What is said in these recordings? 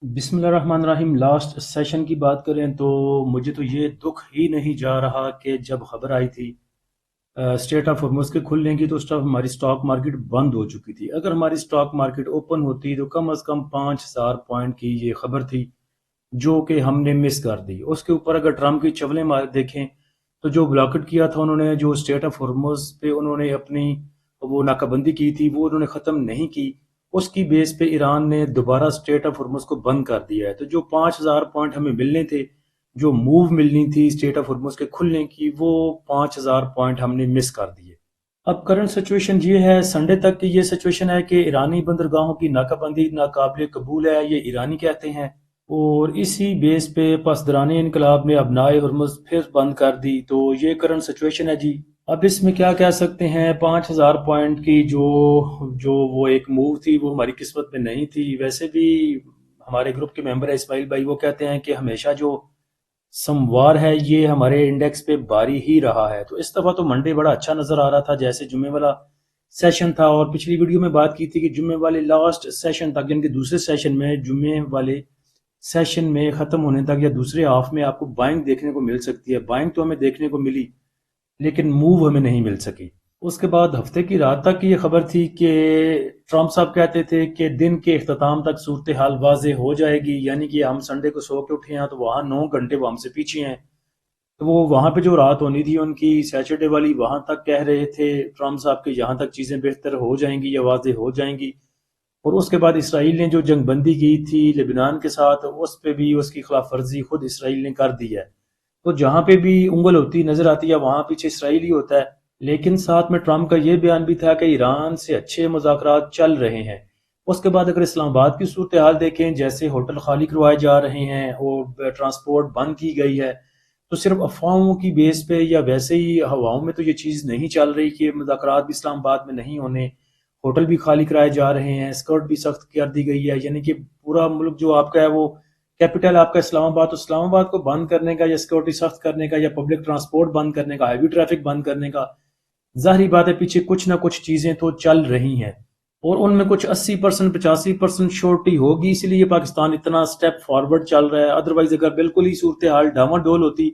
بسم اللہ الرحمن الرحیم۔ لاسٹ سیشن کی بات کریں تو مجھے تو یہ دکھ ہی نہیں جا رہا کہ جب خبر آئی تھی اسٹریٹ آف ہارمز کے کھلنے کی تو اس وقت ہماری سٹاک مارکیٹ بند ہو چکی تھی۔ اگر ہماری سٹاک مارکیٹ اوپن ہوتی تو کم از کم 5,000 پوائنٹ کی یہ خبر تھی جو کہ ہم نے مس کر دی۔ اس کے اوپر اگر ٹرمپ کی چولیں دیکھیں تو جو بلاکٹ کیا تھا انہوں نے، جو اسٹریٹ آف ہارمز پہ انہوں نے اپنی وہ ناکہ بندی کی تھی وہ انہوں نے ختم نہیں کی، اس کی بیس پہ ایران نے دوبارہ اسٹریٹ آف ہارمز کو بند کر دیا ہے۔ تو جو 5,000 پوائنٹ ہمیں ملنے تھے، جو موو ملنی تھی اسٹریٹ آف ہارمز کے کھلنے کی، وہ 5,000 پوائنٹ ہم نے مس کر دیے۔ اب کرنٹ سچویشن یہ ہے، سنڈے تک کی یہ سچویشن ہے کہ ایرانی بندرگاہوں کی ناکہ بندی ناقابل قبول ہے، یہ ایرانی کہتے ہیں، اور اسی بیس پہ پاسداران انقلاب نے ابنائے ہرمز پھر بند کر دی۔ تو یہ کرنٹ سچویشن ہے جی۔ اب اس میں کیا کہہ سکتے ہیں، 5,000 پوائنٹ کی جو وہ ایک موو تھی وہ ہماری قسمت میں نہیں تھی۔ ویسے بھی ہمارے گروپ کے ممبر ہے اسماعیل بھائی، وہ کہتے ہیں کہ ہمیشہ جو سموار ہے یہ ہمارے انڈیکس پہ باری ہی رہا ہے۔ تو اس دفعہ تو منڈے بڑا اچھا نظر آ رہا تھا، جیسے جمعے والا سیشن تھا، اور پچھلی ویڈیو میں بات کی تھی کہ جمعے والے لاسٹ سیشن تک، یعنی کہ دوسرے سیشن میں، جمعے والے سیشن میں ختم ہونے تک یا دوسرے ہاف میں آپ کو بائنگ دیکھنے کو مل سکتی ہے۔ بائنگ تو ہمیں دیکھنے کو ملی لیکن موو ہمیں نہیں مل سکی۔ اس کے بعد ہفتے کی رات تک یہ خبر تھی کہ ٹرمپ صاحب کہتے تھے کہ دن کے اختتام تک صورتحال واضح ہو جائے گی، یعنی کہ ہم سنڈے کو سو کے اٹھے ہیں تو وہاں 9 گھنٹے وہ ہم سے پیچھے ہیں، تو وہ وہاں پہ جو رات ہونی تھی ان کی سیچرڈے والی، وہاں تک کہہ رہے تھے ٹرمپ صاحب کہ یہاں تک چیزیں بہتر ہو جائیں گی یا واضح ہو جائیں گی۔ اور اس کے بعد اسرائیل نے جو جنگ بندی کی تھی لبنان کے ساتھ، اس پہ بھی اس کی خلاف ورزی خود اسرائیل نے کر دی ہے۔ تو جہاں پہ بھی انگل ہوتی نظر آتی ہے وہاں پیچھے اسرائیل ہی ہوتا ہے۔ لیکن ساتھ میں ٹرمپ کا یہ بیان بھی تھا کہ ایران سے اچھے مذاکرات چل رہے ہیں۔ اس کے بعد اگر اسلام آباد کی صورتحال دیکھیں، جیسے ہوٹل خالی کروائے جا رہے ہیں اور ٹرانسپورٹ بند کی گئی ہے، تو صرف افواہوں کی بیس پہ یا ویسے ہی ہواؤں میں تو یہ چیز نہیں چل رہی کہ مذاکرات بھی اسلام آباد میں نہیں ہونے، ہوٹل بھی خالی کرائے جا رہے ہیں، اسکرٹ بھی سخت کر دی گئی ہے، یعنی کہ پورا ملک جو آپ کا ہے وہ کیپٹل آپ کا اسلام آباد، تو اسلام آباد کو بند کرنے کا یا سیکورٹی سخت کرنے کا یا پبلک ٹرانسپورٹ بند کرنے کا، ہیوی ٹریفک بند کرنے کا، ظاہری بات ہے پیچھے کچھ نہ کچھ چیزیں تو چل رہی ہیں، اور ان میں کچھ 80% 85% شورٹی ہوگی، اسی لیے پاکستان اتنا سٹیپ فارورڈ چل رہا ہے۔ ادروائز اگر بالکل ہی صورتحال ڈاواں ڈول ہوتی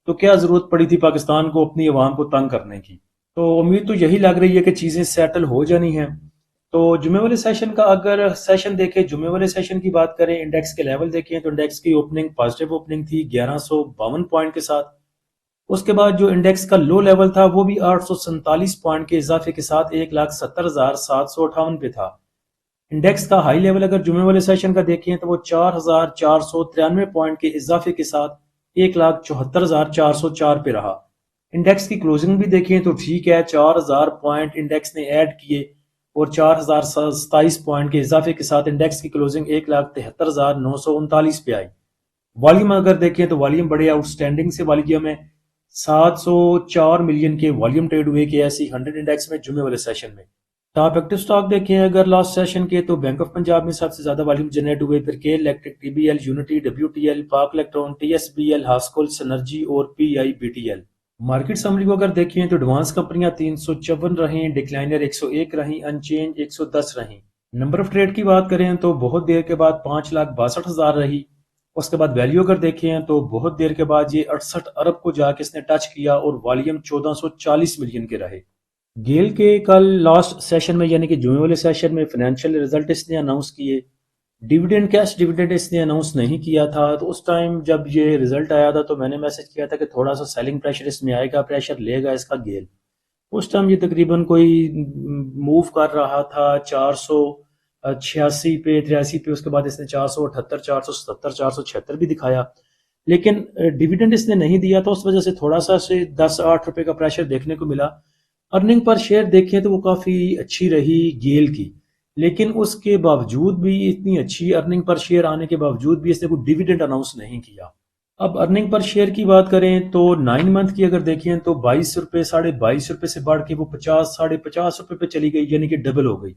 تو کیا ضرورت پڑی تھی پاکستان کو اپنی عوام کو تنگ کرنے کی۔ تو امید تو یہی لگ رہی ہے کہ چیزیں سیٹل ہو جانی ہیں۔ تو جمعے والے سیشن کا اگر سیشن دیکھیں، جمعے والے سیشن کی بات کریں، انڈیکس کے لیول دیکھیں تو انڈیکس کی اوپننگ پازیٹیو اوپننگ تھی 1152 پوائنٹ کے ساتھ۔ اس کے بعد جو انڈیکس کا لو لیول تھا وہ بھی 847 پوائنٹ کے اضافے کے ساتھ 1,70,758 پہ تھا۔ انڈیکس کا ہائی لیول اگر جمعے والے سیشن کا دیکھیں تو وہ 4,493 پوائنٹ کے اضافے کے ساتھ 1,74,404 پہ رہا۔ انڈیکس کی کلوزنگ بھی دیکھیں تو ٹھیک ہے، 4,000 پوائنٹ انڈیکس نے ایڈ کیے اور 4,027 پوائنٹ کے اضافے کے ساتھ انڈیکس کی کلوزنگ 1,73,939 پہ آئی۔ والیوم اگر دیکھیں تو والیوم بڑے آؤٹ سٹینڈنگ سے والیوم ہے، 704 ملین کے والیوم ٹریڈ ہوئے کہ ایسی 100 انڈیکس میں جمعے والے سیشن میں۔ ٹاپ ایکٹیو سٹاک دیکھیں اگر لاسٹ سیشن کے تو بینک آف پنجاب میں سب سے زیادہ والیوم جنریٹ ہوئے، پھر K electric, T B L, Unity, W T L, Pak Elektron, T S B L, Hascol, synergy اور P I B T L. Market summary کو اگر دیکھیں تو ایڈوانس کمپنیاں 354 رہیں، ڈکلائنر 101 رہیں، انچینج 110 رہیں۔ نمبر آف ٹریڈ کی بات کریں تو بہت دیر کے بعد 5,62,000 رہی۔ اس کے بعد ویلیو اگر دیکھیں تو بہت دیر کے بعد یہ 68 ارب کو جا کے اس نے ٹچ کیا اور والیوم 1440 ملین کے رہے۔ گیل کے کل لاسٹ سیشن میں یعنی کہ جمعے والے سیشن میں فائنینشیل رزلٹ اس نے اناؤنس کیے، ڈیویڈنڈ کیش ڈیویڈنڈ اس نے اناؤنس نہیں کیا تھا۔ تو اس ٹائم جب یہ رزلٹ آیا تھا تو میں نے میسج کیا تھا کہ تھوڑا سا سیلنگ پریشر اس میں آئے گا، پریشر لے گا اس کا گیل۔ اس ٹائم یہ تقریباً کوئی موو کر رہا تھا 486 پہ 83 پہ، اس کے بعد اس نے 478 477 476 بھی دکھایا، لیکن ڈیویڈنڈ اس نے نہیں دیا تو اس وجہ سے تھوڑا سا سے 10-8 روپے کا پریشر دیکھنے کو ملا۔ ارننگ پر شیئر دیکھیں تو وہ کافی اچھی رہی گیل کی، لیکن اس کے باوجود بھی اتنی اچھی ارننگ پر شیئر آنے کے باوجود بھی اس نے کوئی ڈیویڈنڈ اناؤنس نہیں کیا۔ اب ارننگ پر شیئر کی بات کریں تو 9 منتھ کی اگر دیکھیں تو 22 روپے 22.5 روپے سے بڑھ کے وہ 50 روپے پہ چلی گئی، یعنی کہ ڈبل ہو گئی۔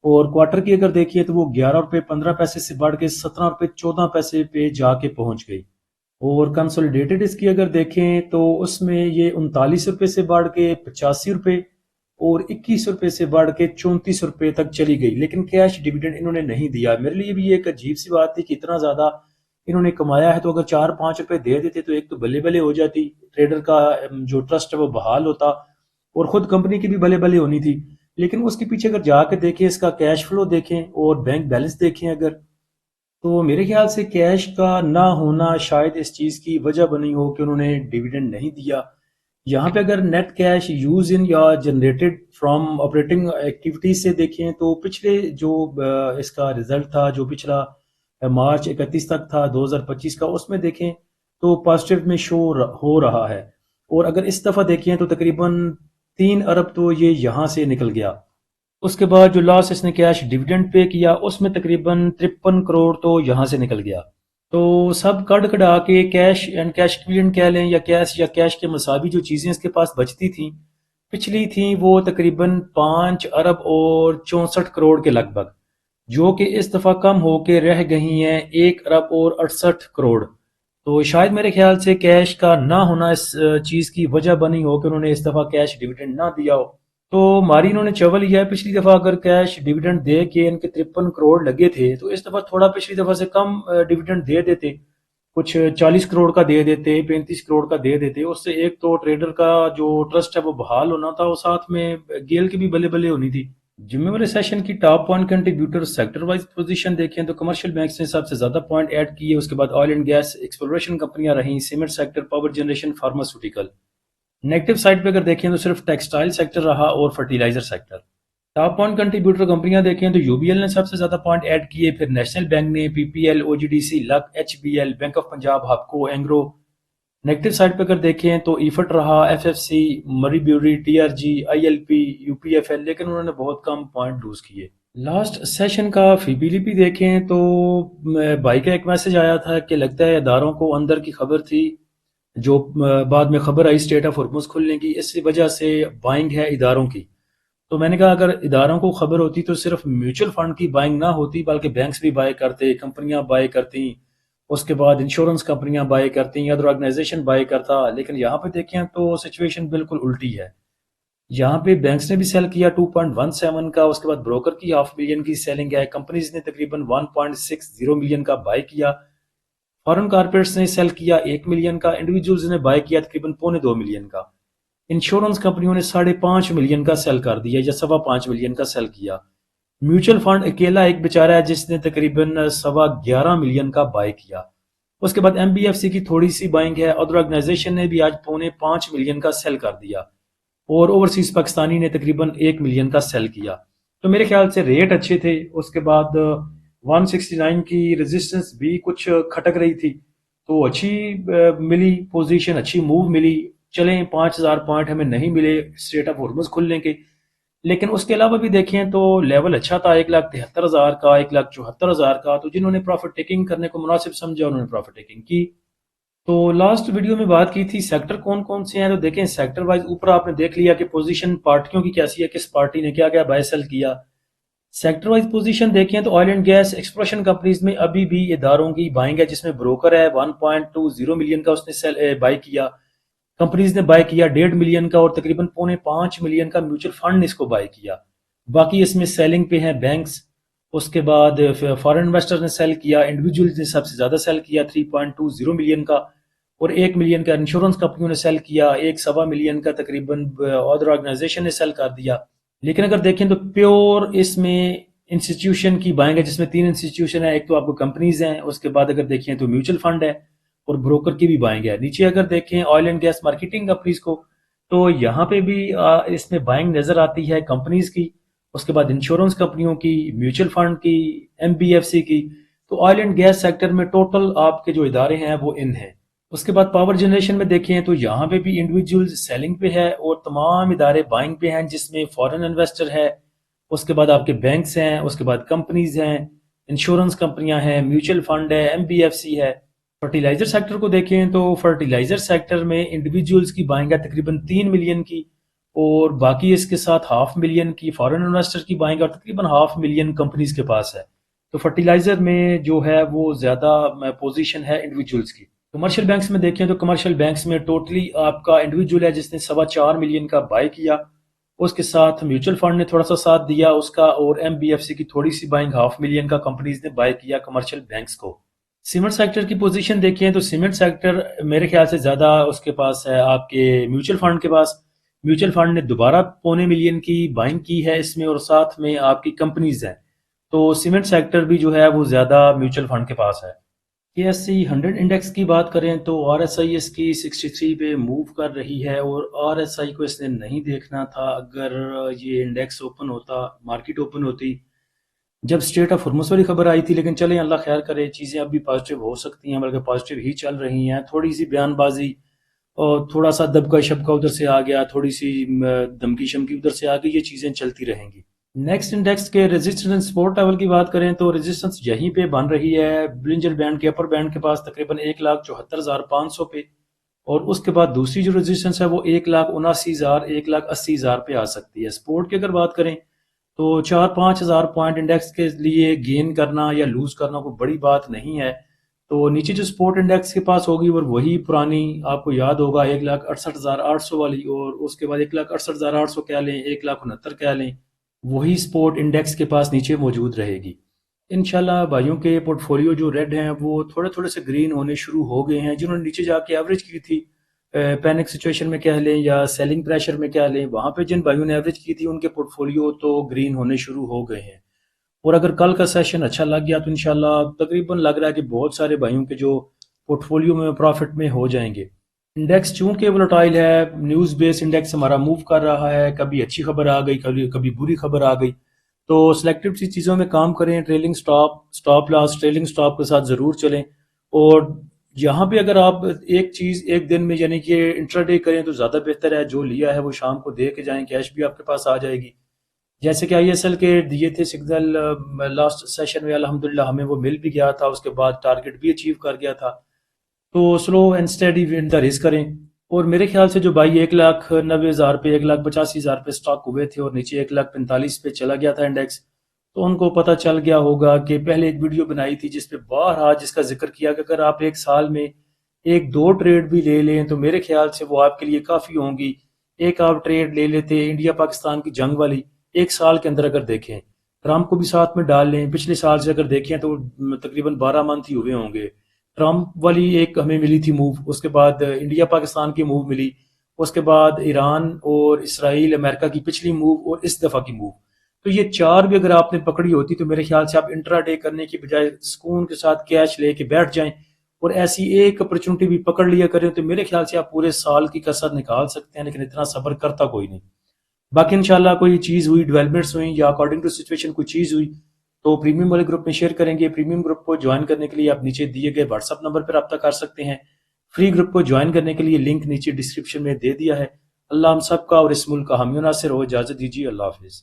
اور کوارٹر کی اگر دیکھیں تو وہ 11 روپے 15 پیسے سے بڑھ کے 17 روپے 14 پیسے پہ جا کے پہنچ گئی۔ اور کنسولیڈیٹڈ اس کی اگر دیکھیں تو اس میں یہ 39 روپے سے بڑھ کے 85 روپے اور 21 روپے سے بڑھ کے 34 روپے تک چلی گئی، لیکن کیش ڈیویڈنڈ انہوں نے نہیں دیا۔ میرے لیے بھی ایک عجیب سی بات تھی کہ اتنا زیادہ انہوں نے کمایا ہے تو اگر 4-5 روپے دے دیتے تو ایک تو بلے بلے ہو جاتی، ٹریڈر کا جو ٹرسٹ ہے وہ بحال ہوتا، اور خود کمپنی کی بھی بلے بلے ہونی تھی۔ لیکن اس کے پیچھے اگر جا کے دیکھیں، اس کا کیش فلو دیکھیں اور بینک بیلنس دیکھیں اگر، تو میرے خیال سے کیش کا نہ ہونا شاید اس چیز کی وجہ بنی ہو کہ انہوں نے ڈیویڈنڈ نہیں دیا۔ یہاں پہ اگر نیٹ کیش یوز ان یا جنریٹڈ فرام آپریٹنگ ایکٹیویٹیز سے دیکھیں تو پچھلے جو اس کا رزلٹ تھا، جو پچھلا مارچ 31 تک تھا 2025 کا، اس میں دیکھیں تو پازیٹیو میں شو ہو رہا ہے، اور اگر اس دفعہ دیکھیں تو تقریباً 3 ارب تو یہ یہاں سے نکل گیا۔ اس کے بعد جو لاس اس نے کیش ڈیویڈنڈ پے کیا اس میں تقریباً 53 کروڑ تو یہاں سے نکل گیا۔ تو سب کٹ کٹا کے کیش اینڈ کیش ایکویولنٹ کہہ لیں یا کیش کے مساوی جو چیزیں اس کے پاس بچتی تھیں پچھلی تھیں، وہ تقریباً 5 ارب اور 64 کروڑ کے لگ بھگ، جو کہ اس دفعہ کم ہو کے رہ گئی ہیں 1 ارب اور 68 کروڑ۔ تو شاید میرے خیال سے کیش کا نہ ہونا اس چیز کی وجہ بنی ہو کہ انہوں نے اس دفعہ کیش ڈیویڈنڈ نہ دیا ہو۔ تو ماری انہوں نے چول لیا ہے، پچھلی دفعہ اگر کیش ڈیویڈنڈ دے کے ان کے 53 کروڑ لگے تھے تو اس دفعہ تھوڑا پچھلی دفعہ سے کم ڈیویڈنڈ دے دیتے، کچھ 40 کروڑ کا دے دیتے، 35 کروڑ کا دے دیتے، اس سے ایک تو ٹریڈر کا جو ٹرسٹ ہے وہ بحال ہونا تھا، اور ساتھ میں گیل کی بھی بلے بلے ہونی تھی۔ جمعے والے سیشن کی top point contributor sector wise position دیکھیں تو کمرشل بینکس نے سب سے زیادہ پوائنٹ ایڈ کیے، اس کے بعد آئل اینڈ گیس ایکسپلوریشن کمپنیاں رہیں، cement sector, power generation, pharmaceutical. Negative side پہ اگر دیکھیں تو صرف ٹیکسٹائل سیکٹر رہا اور fertiliser sector. Top point contributor کمپنیاں دیکھیں تو یو بی ایل نے سب سے زیادہ پوائنٹ ایڈ کیے، پھر نیشنل بینک نے، P P L, O G D C, Luck, H B L, bank of Punjab, Hubco, Engro. Negative side پہ اگر دیکھیں تو ایفٹ رہا، F F C, Murree brewery, T R G, I L P, U P F L, لیکن انہوں نے بہت کم پوائنٹ لوز کیے۔ لاسٹ سیشن کا فی بی لی پی دیکھیں تو بھائی کا ایک میسج آیا تھا کہ لگتا ہے اداروں کو اندر کی خبر تھی، جو بعد میں خبر آئی اسٹریٹ آف ہرمز کھلنے کی، اس وجہ سے بائنگ ہے اداروں کی۔ تو میں نے کہا اگر اداروں کو خبر ہوتی تو صرف میوچل فنڈ کی بائنگ نہ ہوتی، بلکہ بینکس بھی بائی کرتے، کمپنیاں بائی کرتی، اس کے بعد انشورنس کمپنیاں بائی کرتی، ادر آرگنائزیشن بائی کرتا۔ لیکن یہاں پہ دیکھیں تو سچویشن بالکل الٹی ہے، یہاں پہ بینکس نے بھی سیل کیا 2.17 کا، اس کے بعد بروکر کی 500,000 کی سیلنگ ہے، کمپنیز نے تقریباً 1.60 ملین کا بائی کیا، فارن کارپوریٹس نے سیل کیا 1 ملین کا، انڈیویجولز نے بائی کیا تقریباً 2.25 ملین کا، انشورنس کمپنیوں نے 5.5 ملین کا سیل کر دیا یا 5.25 ملین کا سیل کیا۔ میوچل فنڈ اکیلا ایک بیچارہ ہے جس نے تقریباً 11.25 ملین کا بائی کیا۔ اس کے بعد ایم بی ایف سی کی تھوڑی سی بائنگ ہے، ادر آرگنائزیشن نے بھی آج 4.25 ملین کا سیل کر دیا، اور اوورسیز پاکستانی نے تقریباً 1 ملین کا سیل کیا۔ تو میرے خیال سے ریٹ اچھے تھے۔ اس کے بعد 169 کی ریزسٹنس بھی کچھ کھٹک رہی تھی، تو اچھی ملی پوزیشن، اچھی موو ملی۔ چلیں 5,000 پوائنٹ ہمیں نہیں ملے اسٹریٹ آف ہرمز کھلنے کے، لیکن اس کے علاوہ بھی دیکھیں تو لیول اچھا تھا، 1,73,000 کا، 1,74,000 کا۔ تو جنہوں نے پروفٹ ٹیکنگ کرنے کو مناسب سمجھا انہوں نے پروفٹ ٹیکنگ کی۔ تو لاسٹ ویڈیو میں بات کی تھی سیکٹر کون کون سے ہیں، تو دیکھیں سیکٹر وائز اوپر آپ نے دیکھ لیا کہ پوزیشن پارٹیوں کی کیسی ہے، کس پارٹی نے کیا کیا بائی سیل کیا۔ سیکٹر وائز پوزیشن دیکھیں تو oil and gas exploration companies میں ابھی بھی اداروں کی بائنگ ہے، جس میں بروکر ہے 1.20 ملین کا اس نے بائی کیا، کمپنیز نے بائی کیا 1.5 ملین کا، اور تقریباً 5.25 ملین کا میوچل فنڈ نے اس کو بائی کیا۔ باقی اس میں سیلنگ پہ ہیں بینکس، اس کے بعد فارن انویسٹر نے سیل کیا، انڈیویجولز نے سب سے زیادہ سیل کیا 3.20 ملین کا، اور 1 ملین کا انشورنس کمپنیوں نے سیل کیا، 1.25 ملین کا تقریباً ادر آرگنائزیشن نے سیل کر دیا۔ لیکن اگر دیکھیں تو پیور اس میں انسٹیٹیوشن کی بائنگ ہے، جس میں 3 انسٹیٹیوشن ہے، ایک تو آپ کو کمپنیز ہیں، اس کے بعد اگر دیکھیں تو میوچل فنڈ ہے، اور بروکر کی بھی بائنگ ہے۔ نیچے اگر دیکھیں oil and gas marketing companies کو، تو یہاں پہ بھی اس میں بائنگ نظر آتی ہے کمپنیز کی، اس کے بعد انشورنس کمپنیوں کی، میوچل فنڈ کی، ایم بی ایف سی کی۔ تو آئل اینڈ گیس سیکٹر میں ٹوٹل آپ کے جو ادارے ہیں وہ ان ہیں۔ اس کے بعد پاور جنریشن میں دیکھیں تو یہاں پہ بھی انڈیویجولز سیلنگ پہ ہے اور تمام ادارے بائنگ پہ ہیں، جس میں فارن انویسٹر ہے، اس کے بعد آپ کے بینکس ہیں، اس کے بعد کمپنیز ہیں، انشورنس کمپنیاں ہیں، میوچل فنڈ ہے، ایم بی ایف سی ہے۔ فرٹیلائزر سیکٹر کو دیکھیں تو فرٹیلائزر سیکٹر میں انڈیویجولز کی بائنگ ہے تقریباً 3 ملین کی، اور باقی اس کے ساتھ 0.5 ملین کی فارن انویسٹر کی بائنگ، اور تقریباً 0.5 ملین کمپنیز کے پاس ہے۔ تو فرٹیلائزر میں جو ہے وہ زیادہ پوزیشن ہے انڈیویجولز کی۔ کمرشل بینکس میں دیکھیں تو کمرشل بینکس میں ٹوٹلی آپ کا انڈیویجول ہے جس نے 4.25 ملین کا بائی کیا، اس کے ساتھ میوچل فنڈ نے تھوڑا سا ساتھ دیا اس کا، اور ایم بی ایف سی کی تھوڑی سی بائنگ 500,000 کا کمپنیز نے بائی کیا کمرشل بینکس کو۔ سیمنٹ سیکٹر کی پوزیشن دیکھیں تو سیمنٹ سیکٹر میرے خیال سے زیادہ اس کے پاس ہے آپ کے میوچل فنڈ کے پاس۔ میوچل فنڈ نے دوبارہ 500,000 کی بائنگ کی ہے اس میں، اور ساتھ میں آپ کی کمپنیز ہیں، تو سیمنٹ سیکٹر بھی جو ہے وہ زیادہ میوچل فنڈ کے پاس ہے۔ کے ایس سی 100 انڈیکس کی بات کریں تو آر ایس آئی اس کی 63 پہ موو کر رہی ہے، اور آر ایس آئی کو اس نے نہیں دیکھنا تھا۔ اگر یہ انڈیکس اوپن ہوتا، مارکیٹ اوپن ہوتی جب اسٹیٹ آف ہرمز والی خبر آئی تھی، لیکن چلیں اللہ خیر کرے، چیزیں اب بھی پازیٹیو ہو سکتی ہیں، بلکہ پازیٹیو ہی چل رہی ہیں۔ تھوڑی سی بیان بازی اور تھوڑا سا دبکا شبکا ادھر سے آ گیا، تھوڑی سی دمکی شمکی ادھر سے آ گئی، یہ چیزیں چلتی رہیں گی۔ نیکسٹ انڈیکس کے ریزسٹنس اینڈ سپورٹ لیول کی بات کریں تو ریزسٹنس یہیں پہ بن رہی ہے بلنجر بینڈ کے اپر بینڈ کے پاس تقریباً 1,74,500 پہ، اور اس کے بعد دوسری جو ریزسٹنس ہے وہ 1,79,000 1,80,000 پہ آ سکتی ہے۔ سپورٹ کی اگر بات کریں تو 4-5 ہزار پوائنٹ انڈیکس کے لیے گین کرنا یا لوز کرنا کوئی بڑی بات نہیں ہے، تو نیچے جو سپورٹ انڈیکس کے پاس ہوگی اور وہی پرانی آپ کو یاد ہوگا 1,68,800 والی، اور اس کے بعد 1,68,800 کہہ لیں، 1,69,000 کہہ لیں، وہی سپورٹ انڈیکس کے پاس نیچے موجود رہے گی۔ انشاءاللہ بھائیوں کے پورٹ فولیو جو ریڈ ہیں وہ تھوڑے تھوڑے سے گرین ہونے شروع ہو گئے ہیں، جنہوں نے نیچے جا کے ایوریج کی تھی پینک سچویشن میں کہہ لیں یا سیلنگ پریشر میں کہہ لیں، وہاں پہ جن بھائیوں نے ایوریج کی تھی ان کے پورٹ فولیو تو گرین ہونے شروع ہو گئے ہیں، اور اگر کل کا سیشن اچھا لگ گیا تو انشاءاللہ تقریباً لگ رہا ہے کہ بہت سارے بھائیوں کے جو پورٹ فولیو میں پروفٹ میں ہو جائیں گے۔ انڈیکس چونکہ وولٹائل ہے، نیوز بیس انڈیکس ہمارا موو کر رہا ہے، کبھی اچھی خبر آ گئی، کبھی بری خبر آ گئی، تو سلیکٹڈ سی چیزوں میں کام کریں، ٹریلنگ سٹاپ لاس ٹریلنگ سٹاپ کے ساتھ ضرور چلیں، اور یہاں پہ اگر آپ ایک چیز ایک دن میں یعنی کہ انٹرا ڈے کریں تو زیادہ بہتر ہے، جو لیا ہے وہ شام کو دے کے جائیں، کیش بھی آپ کے پاس آ جائے گی۔ جیسے کہ آئی ایس ایل کے دیے تھے سگنل لاسٹ سیشن میں الحمدللہ ہمیں وہ مل بھی گیا تھا، اس کے بعد ٹارگٹ بھی اچیو کر گیا تھا، تو slow and steady won the race کریں۔ اور میرے خیال سے جو بھائی 1,90,000 پہ 1,85,000 پہ سٹاک ہوئے تھے اور نیچے 1,45,000 پہ چلا گیا تھا انڈیکس، تو ان کو پتہ چل گیا ہوگا کہ پہلے ایک ویڈیو بنائی تھی جس پہ بارہا جس کا ذکر کیا کہ اگر آپ ایک سال میں 1-2 ٹریڈ بھی لے لیں تو میرے خیال سے وہ آپ کے لیے کافی ہوں گی۔ ایک آپ ٹریڈ لے لیتے انڈیا پاکستان کی جنگ والی، ایک سال کے اندر اگر دیکھیں، ٹرمپ کو بھی ساتھ میں ڈال لیں، پچھلے سال سے اگر دیکھیں تو تقریباً 12 منتھ ہی ہوئے ہوں گے۔ ٹرمپ والی ایک ہمیں ملی تھی موو، اس کے بعد انڈیا پاکستان کی موو ملی، اس کے بعد ایران اور اسرائیل امریکہ کی پچھلی موو، اور اس دفعہ کی موو، تو یہ چار بھی اگر آپ نے پکڑی ہوتی تو میرے خیال سے آپ انٹرا ڈے کرنے کی بجائے سکون کے ساتھ کیش لے کے بیٹھ جائیں اور ایسی ایک اپرچونٹی بھی پکڑ لیا کریں، تو میرے خیال سے آپ پورے سال کی کسر نکال سکتے ہیں، لیکن اتنا صبر کرتا کوئی نہیں۔ باقی انشاءاللہ کوئی چیز ہوئی، ڈیولپمنٹس ہوئیں یا اکارڈنگ ٹو سچویشن کوئی چیز ہوئی تو پریمیم والے گروپ میں شیئر کریں گے۔ پریمیم گروپ کو جوائن کرنے کے لیے آپ نیچے دیے گئے واٹس ایپ نمبر پر رابطہ کر سکتے ہیں۔ فری گروپ کو جوائن کرنے کے لیے لنک نیچے ڈسکرپشن میں دے دیا ہے۔ اللہ ہم سب کا اور اس ملک کا حامی و ناصر ہو۔ اجازت دیجیے، اللہ حافظ۔